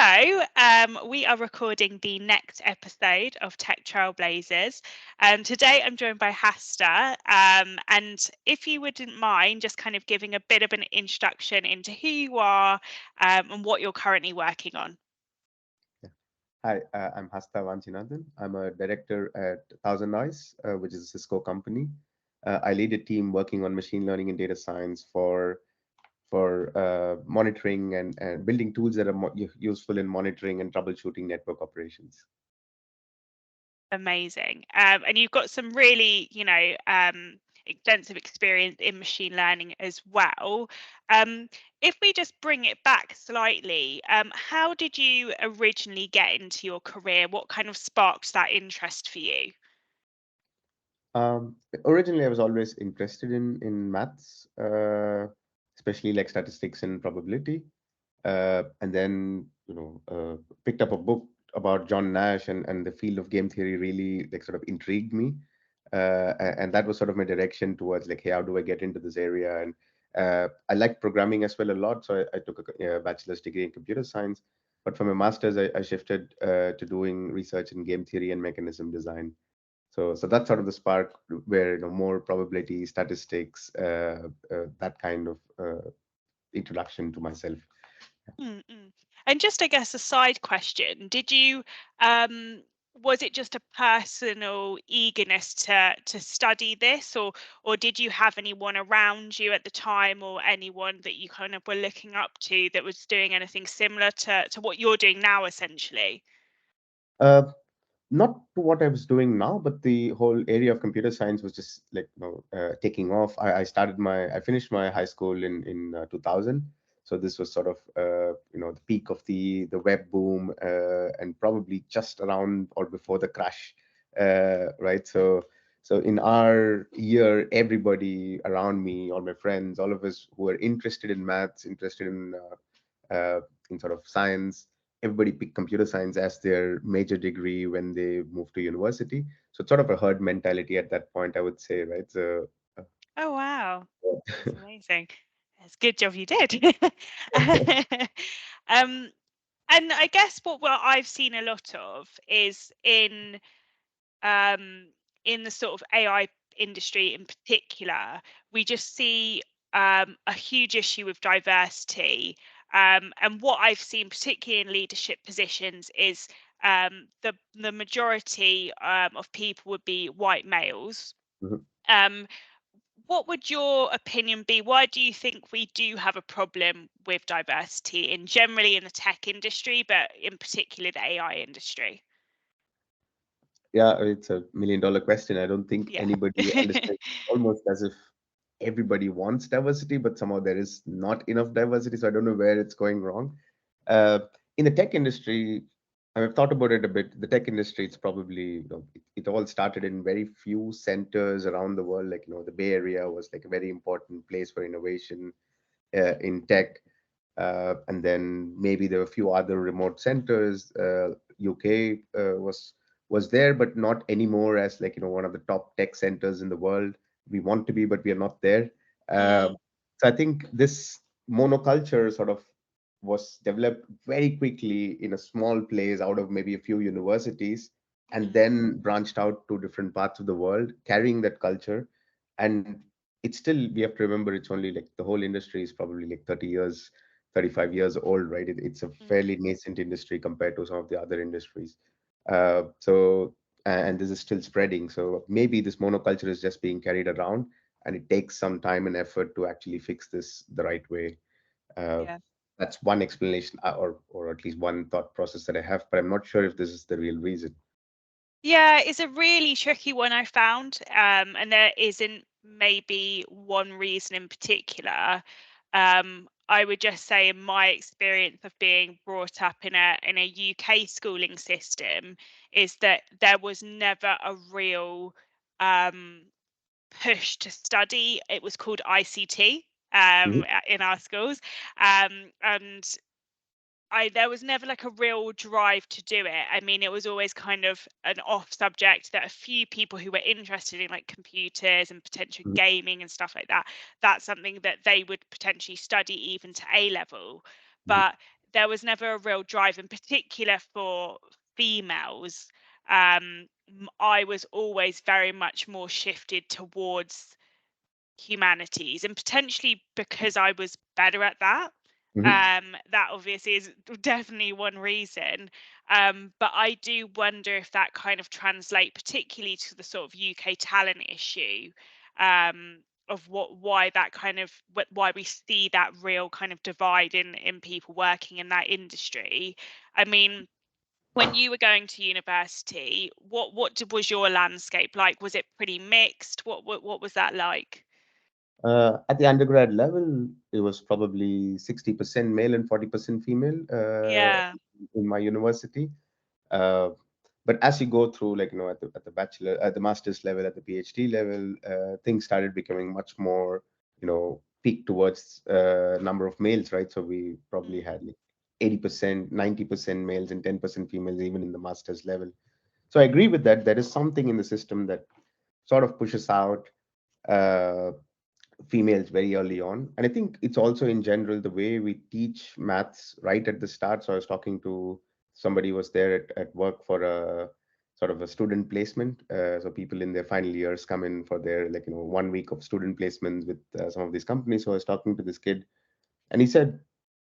We are recording the next episode of Tech Trailblazers. Today I'm joined by Hasta. And if you wouldn't mind just kind of giving a bit of an introduction into who you are and what you're currently working on. Yeah. Hi, I'm Hasta Vanchinathan. I'm a director at ThousandEyes, which is a Cisco company. I lead a team working on machine learning and data science for monitoring and building tools that are useful in monitoring and troubleshooting network operations. Amazing. And you've got some really, extensive experience in machine learning as well. If we just bring it back slightly, how did you originally get into your career? What kind of sparked that interest for you? Um, Originally, I was always interested in maths, especially like statistics and probability. And then picked up a book about John Nash, and the field of game theory really like sort of intrigued me, and that was sort of my direction towards like, hey, how do I get into this area? And I like programming as well a lot, so I took a bachelor's degree in computer science. But for my master's, I shifted to doing research in game theory and mechanism design. So that's sort of the spark where more probability, statistics, that kind of introduction to myself. Mm-mm. And just, I guess, a side question, was it just a personal eagerness to study this, or did you have anyone around you at the time or anyone that you kind of were looking up to that was doing anything similar to what you're doing now, essentially? Uh, Not to what I was doing now, but the whole area of computer science was just like taking off. I finished my high school in 2000, so this was sort of the peak of the web boom, and probably just around or before the crash, right? So in our year, everybody around me, all my friends, all of us who were interested in maths, interested in sort of science, everybody picked computer science as their major degree when they moved to university. So it's sort of a herd mentality at that point, I would say, right? So Oh, wow. That's amazing. It's a good job you did. um, and I guess what I've seen a lot of is um, in the sort of AI industry in particular, we just see a huge issue with diversity. And what I've seen, particularly in leadership positions, is the majority of people would be white males. Mhm. Um, what would your opinion be? Why do you think we do have a problem with diversity in generally in the tech industry, but in particular the AI industry? Yeah, it's a $1 million question. I don't think Yeah. anybody understands. Almost as if everybody wants diversity, but somehow there is not enough diversity. So I don't know where it's going wrong. Uh, in the tech industry, I've thought about it a bit. The tech industry, it's probably, it all started in very few centers around the world. Like, the Bay Area was like a very important place for innovation in tech. And then maybe there were a few other remote centers. UK was there, but not anymore as like one of the top tech centers in the world. We want to be, but we are not there. Mm, So I think this monoculture sort of was developed very quickly in a small place out of maybe a few universities, and mm, then branched out to different parts of the world, carrying that culture. And it's still, we have to remember, it's only like the whole industry is probably like 30 years, 35 years old, right? It's a mm. fairly nascent industry compared to some of the other industries. And this is still spreading. So maybe this monoculture is just being carried around, and it takes some time and effort to actually fix this the right way. Uh, Yeah. that's one explanation, or at least one thought process that I have, but I'm not sure if this is the real reason. Yeah, it's a really tricky one I found. And there isn't maybe one reason in particular. I would just say in my experience of being brought up in a UK schooling system is that there was never a real um push to study. It was called ICT Mhm. in our schools. And there was never like a real drive to do it. I mean, it was always kind of an off subject that a few people who were interested in like computers and potential Mhm. gaming and stuff like that, that's something that they would potentially study even to A level. Mhm. But there was never a real drive, in particular for females. I was always very much more shifted towards humanities, and potentially because I was better at that. Hmm. That obviously is definitely one reason. But I do wonder if that kind of translate particularly to the sort of UK talent issue, of why that kind of why we see that real kind of divide in people working in that industry. I mean, when you were going to university, was your landscape like? Was it pretty mixed? What was that like? At the undergrad level, it was probably 60% male and 40% female Yeah. in my university. Uh, but as you go through, like, at the bachelor, at the master's level, at the PhD level, things started becoming much more, peaked towards number of males, right? So we probably Mm. had like 80%, 90% males and 10% females, even in the master's level. So I agree with that. There is something in the system that sort of pushes out uh, females very early on. And I think it's also in general the way we teach maths right at the start. So I was talking to somebody who was there at work for a sort of a student placement. So people in their final years come in for their, like, 1 week of student placements with some of these companies. So I was talking to this kid, and he said,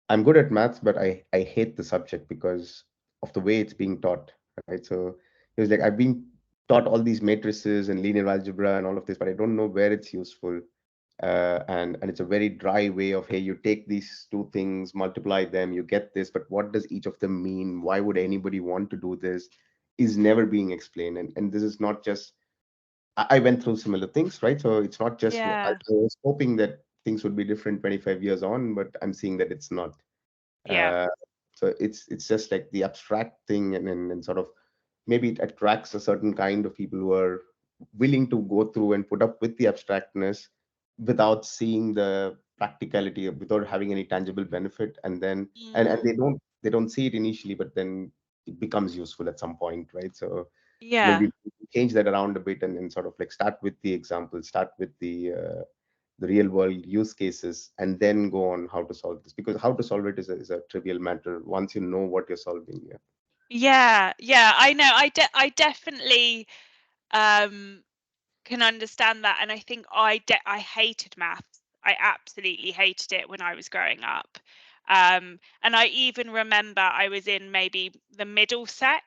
I'm good at maths, but I hate the subject because of the way it's being taught, right? So he was like, I've been taught all these matrices and linear algebra and all of this, but I don't know where it's useful. And it's a very dry way of, hey, you take these two things, multiply them, you get this, but what does each of them mean? Why would anybody want to do this? Is never being explained. And this is not just, I went through similar things, right? So it's not just, I Yeah. was hoping that things would be different 25 years on, but I'm seeing that it's not. Yeah. uh, so it's just like the abstract thing, and sort of maybe it attracts a certain kind of people who are willing to go through and put up with the abstractness without seeing the practicality, without having any tangible benefit, and then and Mm. they don't see it initially, but then it becomes useful at some point, right? So Yeah. maybe change that around a bit, and sort of like start with the example, start with the real world use cases, and then go on how to solve this, because how to solve it is a trivial matter once you know what you're solving. Yeah. Yeah. Yeah. I know. I definitely um can understand that, and I think I hated maths. I absolutely hated it when I was growing up. And I even remember I was in maybe the middle set,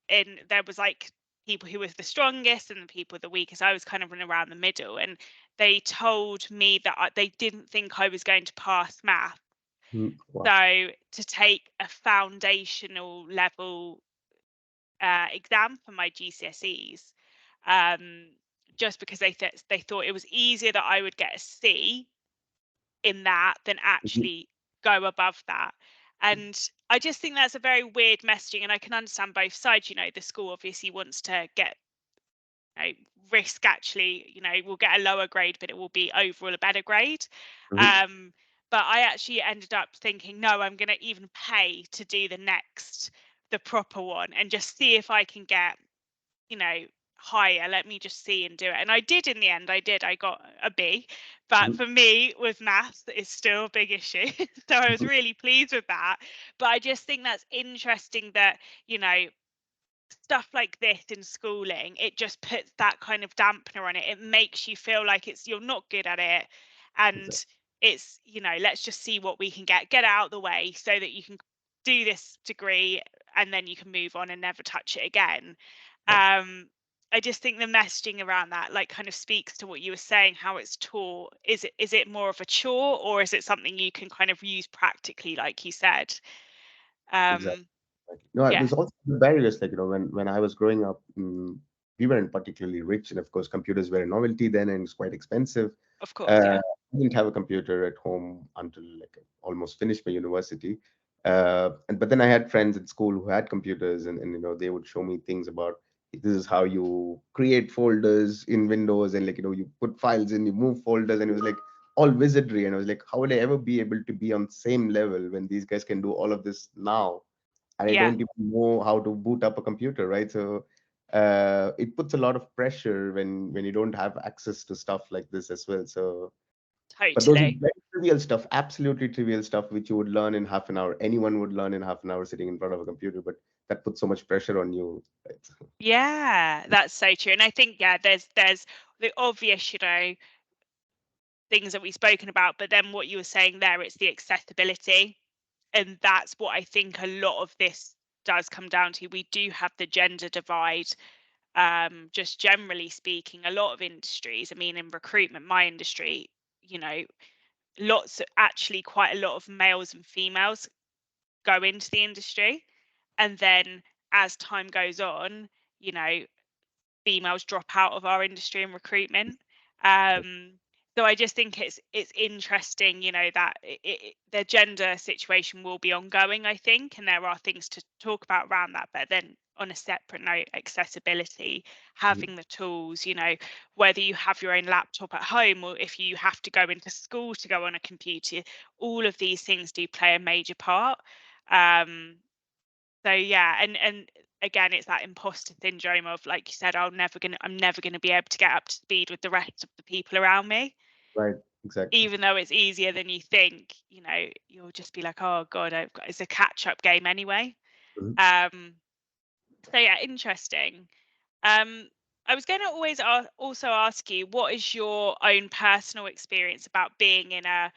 and there was like people who was the strongest and the people the weakest. I was kind of running around the middle, and they told me that they didn't think I was going to pass math. Wow. So to take a foundational level exam for my GCSEs, um, just because they thought it was easier that I would get a C in that than Mhm. actually go above that. And I just think that's a very weird messaging, and I can understand both sides. The school obviously wants to get, know, risk actually, will get a lower grade, but it will be overall a better grade. Mhm. Um, but I actually ended up thinking, no, I'm going to even pay to do the proper one, and just see if I can get, you know, higher. Let me just see and do it. And I did in the end. I got a B. But Mhm. for me, with maths, it's still a big issue. So I was Mhm. really pleased with that. But I just think that's interesting that, you know, stuff like this in schooling, it just puts that kind of dampener on it. It makes you feel like you're not good at it, Exactly. and it's, let's just see what we can get out the way so that you can do this degree, and then you can move on and never touch it again. Right. um I just think the messaging around that like kind of speaks to what you were saying, how it's taught. Is it more of a chore, or is it something you can kind of use practically, like you said? Exactly. um No, it yeah, was also the barriers. Like, when I was growing up, we weren't particularly rich, and of course, computers were a novelty then, and it's quite expensive. of course, Uh, yeah. I didn't have a computer at home until like I almost finished my university. But then I had friends at school who had computers, and they would show me things about, this is how you create folders in Windows, and, like, you put files in, you move folders, and it was like all wizardry. And I was like, how would I ever be able to be on same level when these guys can do all of this now? And I Yeah, don't even know how to boot up a computer, right? So it puts a lot of pressure when you don't have access to stuff like this as well. So, but those totally. benefits trivial stuff, absolutely trivial stuff, which you would learn in half an hour. Anyone would learn in half an hour sitting in front of a computer, but that puts so much pressure on you. Right? Yeah, that's so true. And I think, yeah, there's the obvious, things that we've spoken about, but then what you were saying there, it's the accessibility. And that's what I think a lot of this does come down to. We do have the gender divide, just generally speaking, a lot of industries. I mean, in recruitment, my industry, you know, actually quite a lot of males and females go into the industry. And then as time goes on, you know, females drop out of our industry and recruitment. Um, so I just think it's interesting, that the gender situation will be ongoing, I think, and there are things to talk about around that. But then on a separate note, accessibility, Mhm. having the tools, whether you have your own laptop at home or if you have to go into school to go on a computer, all of these things do play a major part. Um, so yeah, and again, it's that imposter syndrome of, like you said, I'm never gonna be able to get up to speed with the rest of the people around me, Right, exactly. even though it's easier than you think. You'll just be like, oh God, it's a catch-up game anyway. Mhm. Um, so yeah, interesting. Um, I was going to also ask you, what is your own personal experience about being in a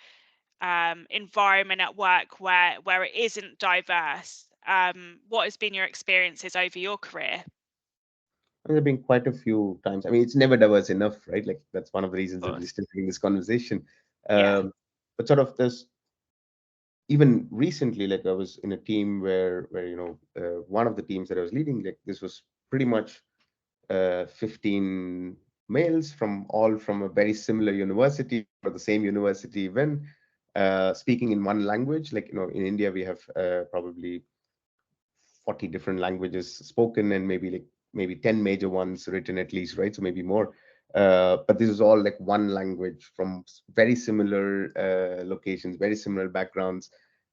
environment at work where it isn't diverse? What has been your experiences over your career? There have been quite a few times. I mean, it's never diverse enough, right? Like that's one of the Of reasons that we're course. still having this conversation. Yeah. Um, but sort of this, even recently, like I was in a team where one of the teams that I was leading, like this was pretty much 15 males from all from a very similar university or the same university even, speaking in one language. Like, in India, we have probably 40 different languages spoken and maybe 10 major ones written at least, right? So maybe more. But this is all like one language from very similar locations, very similar backgrounds.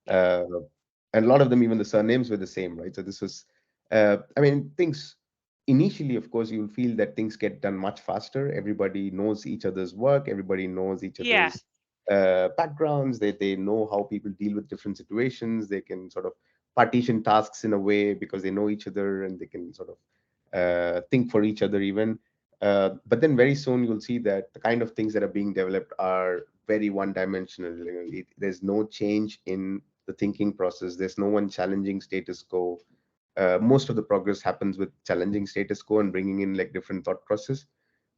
Yeah. Uh, and a lot of them, even the surnames were the same, right? So this was, I mean, things initially, of course, you'll feel that things get done much faster. Everybody knows each other's work, everybody knows each Yeah. other's backgrounds, they know how people deal with different situations, they can sort of partition tasks in a way because they know each other and they can sort of think for each other even. But then very soon you'll see that the kind of things that are being developed are very one dimensional. There's no change in the thinking process, there's no one challenging status quo. Most of the progress happens with challenging status quo and bringing in like different thought process,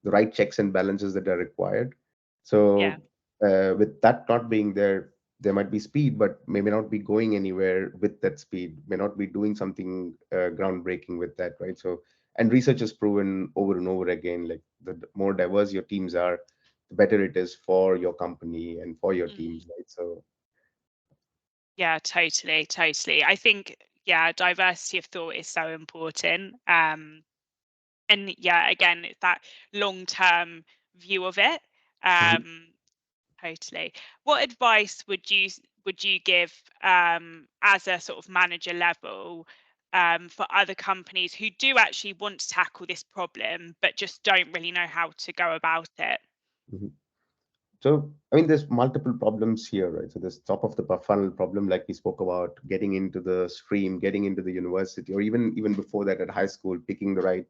the right checks and balances that are required. Yeah. So with that not being there, there might be speed, but may not be going anywhere with that speed, may not be doing something groundbreaking with that, right? So, and research has proven over and over again, like the more diverse your teams are, the better it is for your company and for your Mm. teams, right? So, Yeah, totally, totally. I think, yeah, diversity of thought is so important. And yeah, again, it's that long-term view of it. mhm, Um, Totally. What advice would you give, as a sort of manager level, for other companies who do actually want to tackle this problem but just don't really know how to go about it? mhm. So, I mean, there's multiple problems here, right? So, there's top of the funnel problem, like we spoke about, getting into the stream, getting into the university, or even before that at high school, picking the right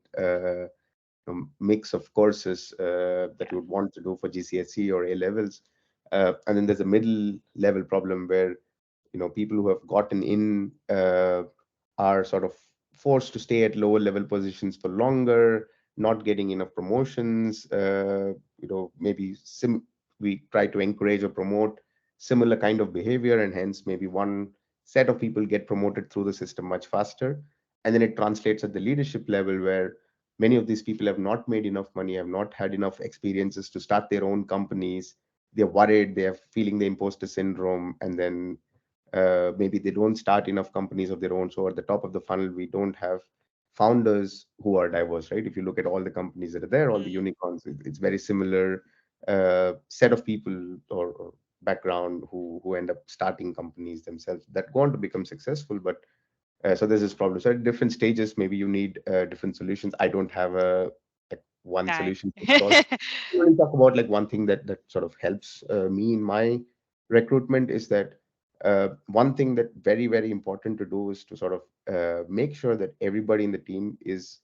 mix of courses that Yeah. you would want to do for GCSE or A levels. And then there's a middle level problem where people who have gotten in are sort of forced to stay at lower level positions for longer, not getting enough promotions. Maybe we try to encourage or promote similar kind of behavior, and hence maybe one set of people get promoted through the system much faster, and then it translates at the leadership level where many of these people have not made enough money, have not had enough experiences to start their own companies. They're worried, they're feeling the imposter syndrome, and then maybe they don't start enough companies of their own. So at the top of the funnel, we don't have founders who are diverse, right? If you look at all the companies that are there, all the Mm, unicorns, it's very similar set of people or background who end up starting companies themselves that go on to become successful. But so there's this problem. So at different stages, maybe you need different solutions. I don't have a like one no. solution fits all. We only talk about like one thing that sort of helps me in my recruitment is that one thing that very, very important to do is to sort of make sure that everybody in the team is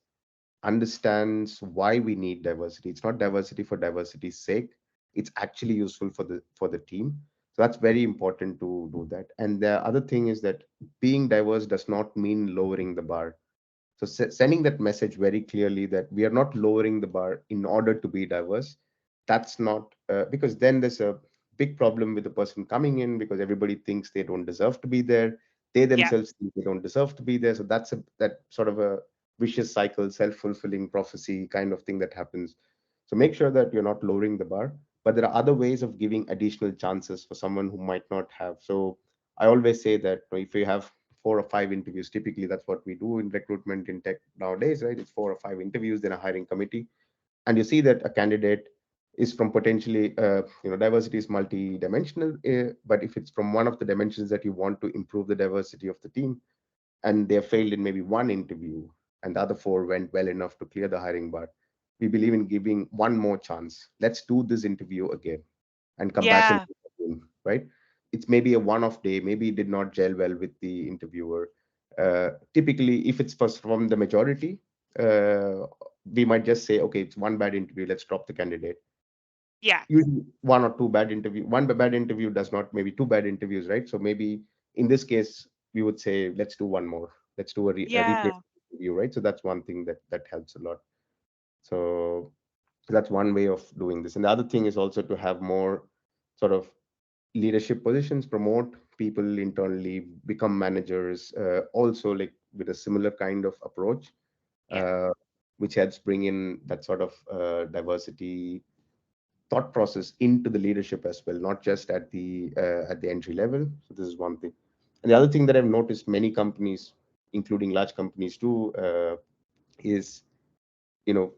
understands why we need diversity. It's not diversity for diversity's sake. It's actually useful for the team. So that's very important to do that. And the other thing is that being diverse does not mean lowering the bar. So sending that message very clearly that we are not lowering the bar in order to be diverse. That's not because then there's a big problem with the person coming in because everybody thinks they don't deserve to be there. They Yeah, themselves think they don't deserve to be there. So that's that sort of a vicious cycle, self-fulfilling prophecy kind of thing that happens. So make sure that you're not lowering the bar, but there are other ways of giving additional chances for someone who might not have. So I always say that if you have 4 or 5 interviews, typically that's what we do in recruitment in tech nowadays, right? It's 4 or 5 interviews, then a hiring committee, and you see that a candidate is from potentially, diversity is multi-dimensional, but if it's from one of the dimensions that you want to improve the diversity of the team, and they failed in maybe one interview and the other four went well enough to clear the hiring bar, we believe in giving one more chance. Let's do this interview again and come back and yeah, right. It's maybe a one-off day, maybe it did not gel well with the interviewer. Typically if it's first from the majority, uh, we might just say, okay, it's one bad interview, let's drop the candidate. yeah, Usually one or two bad interview, one bad interview does not, maybe two bad interviews, right? So maybe in this case we would say let's do one more, let's do a replay yeah, interview, right? So that's one thing that helps a lot. So that's one way of doing this. And the other thing is also to have more sort of leadership positions, promote people internally, become managers, also like with a similar kind of approach, yeah, uh, which helps bring in that sort of diversity thought process into the leadership as well, not just at the entry level. So this is one thing. And the other thing that I've noticed many companies, including large companies too, is you know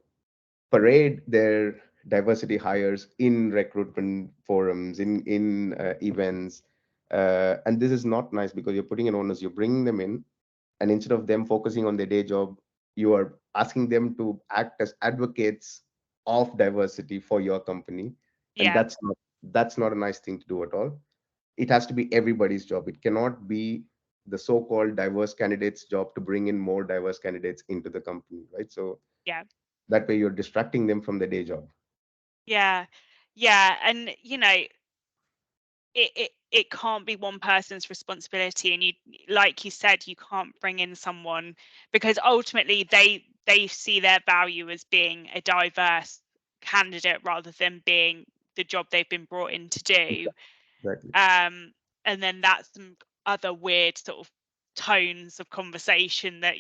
parade their diversity hires in recruitment forums, in events, and this is not nice because you're putting in onus, you're bringing them in, and instead of them focusing on their day job, you are asking them to act as advocates of diversity for your company, and yeah, that's not a nice thing to do at all. It has to be everybody's job. It cannot be the so-called diverse candidates job to bring in more diverse candidates into the company, right? So yeah, that way you're distracting them from their day job. yeah, yeah. And it can't be one person's responsibility, and you, like you said, you can't bring in someone because ultimately they see their value as being a diverse candidate rather than being the job they've been brought in to do. Exactly. um and then that's some other weird sort of tones of conversation that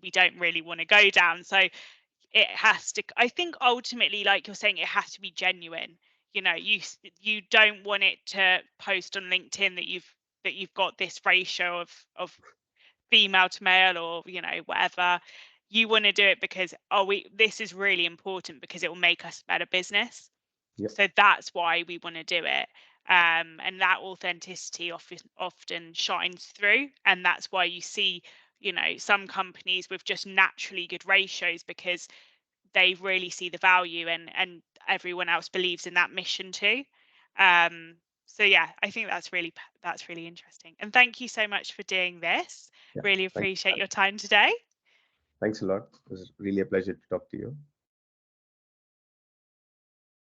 we don't really want to go down. So it has to, I think, ultimately, like you're saying, it has to be genuine. You don't want it to post on LinkedIn that you've got this ratio of female to male, or whatever. You want to do it because, oh, we this is really important because it will make us a better business. Yep. So that's why we want to do it. And that authenticity often shines through, and that's why you see some companies with just naturally good ratios because they really see the value, and everyone else believes in that mission too. So yeah, I think that's really interesting, and thank you so much for doing this. Yeah. Really Thanks. appreciate your time today. Thanks a lot. It was really a pleasure to talk to you.